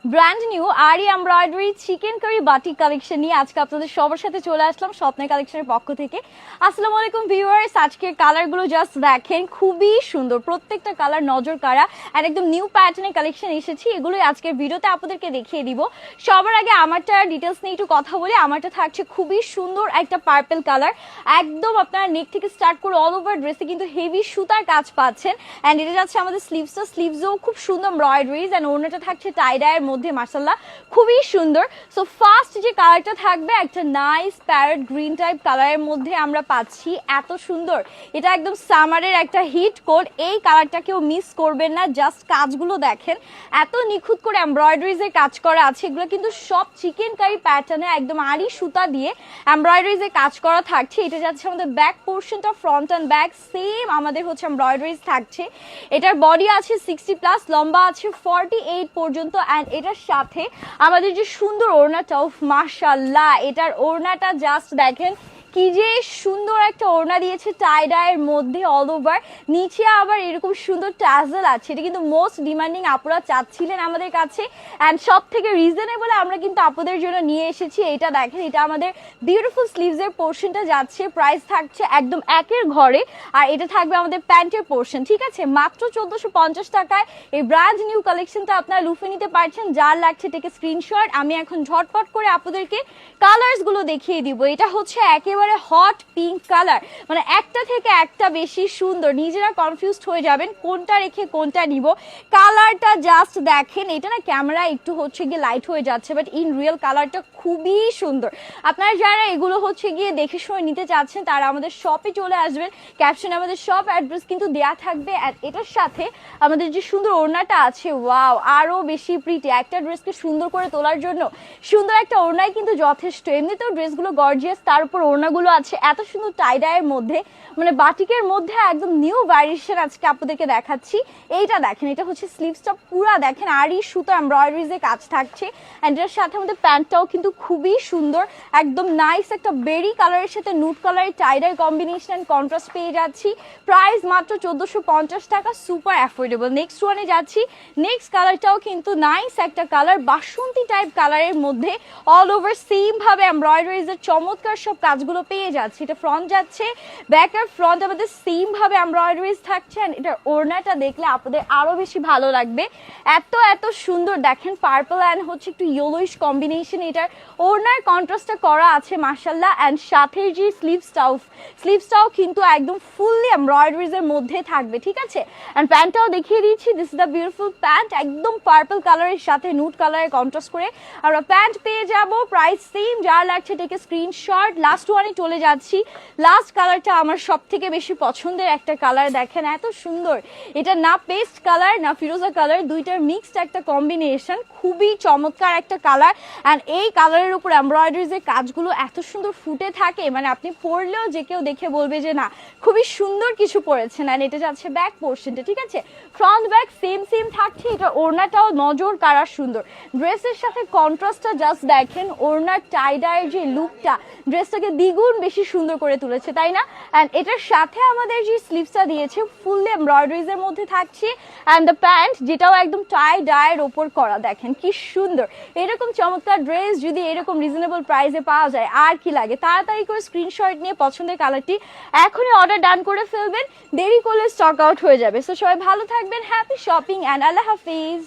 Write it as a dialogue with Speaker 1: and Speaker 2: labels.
Speaker 1: Brand new aari embroidery chikankari batik collection নিয়ে আজকে আপনাদের সবার সাথে চলে আসলাম স্বপ্নের কালেকশনের পক্ষ থেকে। আসসালামু আলাইকুম ভিউয়ার্স, আজকের কালারগুলো জাস্ট দেখেন, খুবই সুন্দর, প্রত্যেকটা কালার নজর কাড়া আর একদম নিউ প্যাটার্নের কালেকশন এসেছি, এগুলোই আজকের ভিডিওতে আপনাদেরকে দেখিয়ে দিব। সবার আগে আমারটা ডিটেলস নিয়ে একটু কথা বলি। আমারটা থাকছে খুবই সুন্দর একটা পার্পল কালার, একদম আপনার নেক থেকে স্টার্ট করে অল ওভার ড্রেসে কিন্তু হেভি সুতার কাজ পাচ্ছেন। অ্যান্ড এটা যাচ্ছে আমাদের স্লিভসও খুব সুন্দর এমব্রয়ডারিজ, অ্যান্ড ওড়নাটা থাকছে টাই ডাইয়ের মধ্যে, মাশাআল্লাহ খুবই সুন্দর। সো ফার্স্ট যে কালারটা থাকবে একটা নাইস প্যারট গ্রিন টাইপ কালারের মধ্যে আমরা পাচ্ছি, এত সুন্দর। এটা একদম সামারের একটা হিট কোড, এই কালারটা কেউ মিস করবেন না। জাস্ট কাজগুলো দেখেন, এত নিখুঁত করে এমব্রয়ডারিজের কাজ করা আছে। এগুলো কিন্তু সব চিকেন কারি প্যাটার্নে একদম আড়ি সুতা দিয়ে এমব্রয়ডারিজের কাজ করা থাকছে। এটা যাচ্ছে আমাদের ব্যাক পোর্শনটা, ফ্রন্ট অ্যান্ড ব্যাক সেম আমাদের হচ্ছে এমব্রয়ডারিজ থাকছে। এটার বডি আছে 60+, লম্বা আছে 48 পর্যন্ত। অ্যান্ড এটার সাথে আমাদের যে সুন্দর ওড়নাটা, মাশাআল্লাহ এটার ওড়নাটা জাস্ট দেখেন, কি যে সুন্দর একটা ওড়না দিয়েছে টাই ডাইয়ের মধ্যে অল ওভার, নিচে আবার এরকম সুন্দর ট্যাজেল আছে। এটা কিন্তু মোস্ট ডিমান্ডিং, আপুরা চাচ্ছিলেন আমাদের কাছে, অ্যান্ড সব থেকে রিজনেবল আমরা কিন্তু আপুদের জন্য নিয়ে এসেছি। এটা দেখেন, এটা আমাদের বিউটিফুল স্লিভসের পোর্শনটা যাচ্ছে, প্রাইস থাকছে একদম একের ঘরে। আর এটা থাকবে আমাদের প্যান্টের পোর্শন, ঠিক আছে, মাত্র 1450 টাকায় এই ব্র্যান্ড নিউ কালেকশনটা আপনারা লুফে নিতে পারছেন। যার লাগছে টেকে স্ক্রিনশট। আমি এখন ঝটপট করে আপনাদেরকে কালার্স গুলো দেখিয়ে দিব। এটা হচ্ছে একেবারে হট পিঙ্ক কালার, মানে একটা থেকে একটা বেশি সুন্দর, নিজেরা কনফিউজড হয়ে যাবেন কোনটা রেখে কোনটা নিব। কালারটা জাস্ট দেখেন, এটা না ক্যামেরা একটু হচ্ছে গিয়ে লাইট হয়ে যাচ্ছে, বাট ইন রিয়েল কালারটা খুবই সুন্দর। আপনারা যারা এগুলো হচ্ছে গিয়ে দেখে শুনে নিতে চাচ্ছেন তারা আমাদের শপে চলে আসবেন, ক্যাপশনে আমাদের শপ অ্যাড্রেস কিন্তু দেয়া থাকবে। আর এটার সাথে আমাদের যে সুন্দর ওড়নাটা আছে, ওয়াও আরো বেশি প্রিটি। একটা ড্রেসকে সুন্দর করে তোলার জন্য সুন্দর একটা ওড়নাই কিন্তু যথেষ্ট। এমনিতেও ড্রেসগুলো গর্জিয়াস, তার উপর ওড়নাগুলো আছে এত সুন্দর টাই ডাইয়ের মধ্যে, মানে বাটিকের মধ্যে একদম নিউ ভ্যারিয়েশন আজকে আপনাদেরকে দেখাচ্ছি। এইটা দেখেন, এটা হচ্ছে স্লিভসটা পুরা দেখেন আরই সুতো এমব্রয়ডারিজের কাজ থাকছে। অ্যান্ড এর সাথে আমাদের প্যান্টটাও কিন্তু খুবই সুন্দর, একদম নাইস একটা বেরি কালারের সাথে নুট কালারের টাই ডাই কম্বিনেশন অ্যান্ড কন্ট্রাস্ট পেয়ে যাচ্ছি। প্রাইস মাত্র 1450 টাকা, সুপার অ্যাফোর্ডেবল। নেক্সট ওয়ানে যাচ্ছি। নেক্সট কালারটাও কিন্তু নাইস একটা কালার, বাসন্তী টাইপ কালারের মধ্যে অল ওভার সেম ভাবে এমব্রয়ডারিজের চমৎকার সব কাজগুলো পেয়ে যাচ্ছে। এটা ফ্রন্ট যাচ্ছে, ব্যাক আর ফ্রন্ট আমাদের সেম ভাবে এমব্রয়ডারিজ থাকছে। এটা ওড়নাটা দেখলে আপনাদের আরো বেশি ভালো লাগবে, এত এত সুন্দর। দেখেন পার্পল অ্যান্ড হচ্ছে একটু ইয়েলোইশ কম্বিনেশন, এটার ওড়নার কন্ট্রাস্টটা করা আছে মাশাআল্লাহ। অ্যান্ড সাথে যে স্লিভসটাও কিন্তু একদম ফুললি এমব্রয়ডারিজের মধ্যে থাকবে, ঠিক আছে। অ্যান্ড প্যান্টটাও দেখিয়ে দিচ্ছি, this is the beautiful pant, একদম পার্পল কালারের সাথে নুট কালারের কন্ট্রাস্ট করে আমরা প্যান্ট পেয়ে যাব। প্রাইস সেম, যার লাগছে টেকে স্ক্রিনশট। লাস্ট ওয়ানে চলে যাচ্ছি। লাস্ট কালারটা আমার সব থেকে বেশি পছন্দের একটা কালার, দেখেন এত সুন্দর। এটা না পেস্ট কালার না ফিরোজা কালার, দুইটার মিক্সড একটা কম্বিনেশন, খুবই চমৎকার একটা কালার। অ্যান্ড এই কালারের উপর এমব্রয়ডারিজের কাজগুলো এত সুন্দর ফুটে থাকে, মানে আপনি পরলেও যে কেউ দেখে বলবে যে না খুবই সুন্দর কিছু পরেছেন। অ্যান্ড এটা যাচ্ছে ব্যাক পোর্শনটা, ঠিক আছে, ফ্রন্ট ব্যাক সেম থাকছে। এটা ওড়নাটাও নজর কাড়া সুন্দর, ড্রেসের সাথে কন্ট্রাস্টটা জাস্ট দেখেন। ওড়নার টাই ডাইয়ের যে লুকটা ড্রেসটাকে দ্বিগুণ বেশি সুন্দর করে তুলেছে, তাই না। অ্যান্ড এটার সাথে আমাদের যে স্লিভসটা দিয়েছে ফুললি এমব্রয়ডারিজের মধ্যে থাকছে। অ্যান্ড দ্য প্যান্ট যেটাও একদম টাই ডাইয়ের ওপর করা, দেখেন কি সুন্দর। এরকম চমৎকার ড্রেস যদি এরকম রিজনেবল প্রাইসে পাওয়া যায় আর কি লাগে। তাড়াতাড়ি করে স্ক্রিনশট নিয়ে পছন্দের কালারটি এখনই অর্ডার ডান করে ফেলবেন, দেরি করলে স্টক আউট হয়ে যাবে। সো সবাই ভালো থাকবেন, happy shopping and Allah Hafiz.